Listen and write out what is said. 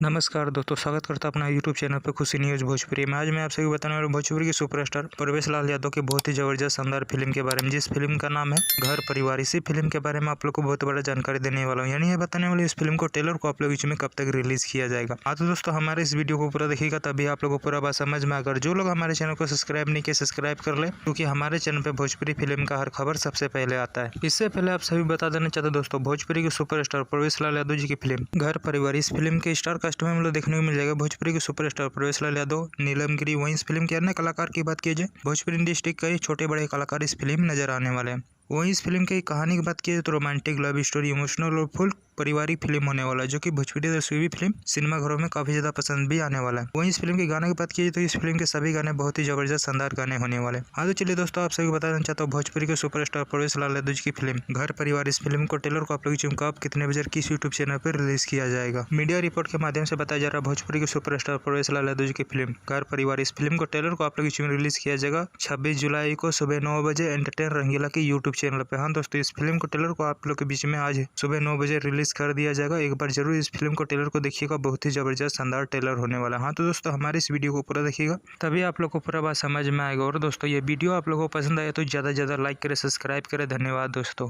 नमस्कार दोस्तों, स्वागत करता हूं अपना यूट्यूब चैनल पे खुशी न्यूज़ भोजपुरी में। आज मैं आप सभी बताने वाला हूं भोजपुरी के सुपरस्टार प्रवेश लाल यादव की बहुत ही जबरदस्त शानदार फिल्म के बारे में, जिस फिल्म का नाम है घर परिवार। इसी फिल्म के बारे में आप लोग को बहुत बड़ा जानकारी देने वाला हूँ, यानी ये बताने वाली इस फिल्म को ट्रेलर को आप लोग बीच में कब तक रिलीज किया जाएगा। हाँ तो दोस्तों, हमारे इस वीडियो को पूरा देखिएगा तभी आप लोग को पूरा बात समझ में आकर। जो लोग हमारे चैनल को सब्सक्राइब नहीं किए सब्सक्राइब कर ले, क्योंकि हमारे चैनल पर भोजपुरी फिल्म का हर खबर सबसे पहले आता है। इससे पहले आप सभी बता देना चाहते दोस्तों, भोजपुरी के सुपरस्टार प्रवेश लाल यादव जी की फिल्म घर परिवार, इस फिल्म के स्टार कास्ट में हम लोग देखने मिल जाएगा भोजपुरी के सुपरस्टार प्रवेश लाल यादव, नीलम गिरी। वहीं इस फिल्म के अन्य कलाकार की बात की जाए, भोजपुरी इंडस्ट्री के कई छोटे बड़े कलाकार इस फिल्म में नजर आने वाले हैं। वहीं इस फिल्म की कहानी की बात की जाए तो रोमांटिक लव स्टोरी, इमोशनल और फुल पारिवारिक फिल्म होने वाला है, जो कि भोजपुरी दर्शकों फिल्म सिनेमा घरों में काफी ज्यादा पसंद भी आने वाला है। वहीं इस फिल्म के गाने की बात की जाए तो इस फिल्म के सभी गाने बहुत ही जबरदस्त शानदार गाने होने वाले। हाँ तो चलिए दोस्तों, आप सभी बताना चाहता हूँ भोजपुरी के सुपरस्टार प्रवेश लाल यादव जी की फिल्म घर परिवार, इस फिल्म को ट्रेलर को आप लोग कब कितने बजे किस यूट्यूब चैनल पर रिलीज किया जाएगा। मीडिया रिपोर्ट के माध्यम से बताया जा रहा है भोजपुरी के सुपरस्टार प्रवेश लाल यादव जी की फिल्म घर परिवार, इस फिल्म को ट्रेलर को आप लोग रिलीज किया जाएगा 26 जुलाई को सुबह 9 बजे एंटरटेन रंगीला के यूट्यूब चैनल पे। हाँ दोस्तों, इस फिल्म को ट्रेलर को आप लोग के बीच में आज सुबह 9 बजे रिलीज कर दिया जाएगा। एक बार जरूर इस फिल्म को ट्रेलर को देखिएगा, बहुत ही जबरदस्त शानदार ट्रेलर होने वाला है। हाँ तो दोस्तों, हमारे इस वीडियो को पूरा देखिएगा तभी आप लोग को पूरा बात समझ में आएगा। और दोस्तों, ये वीडियो आप लोगों को पसंद आया तो ज्यादा से ज्यादा लाइक करें, सब्सक्राइब करें। धन्यवाद दोस्तों।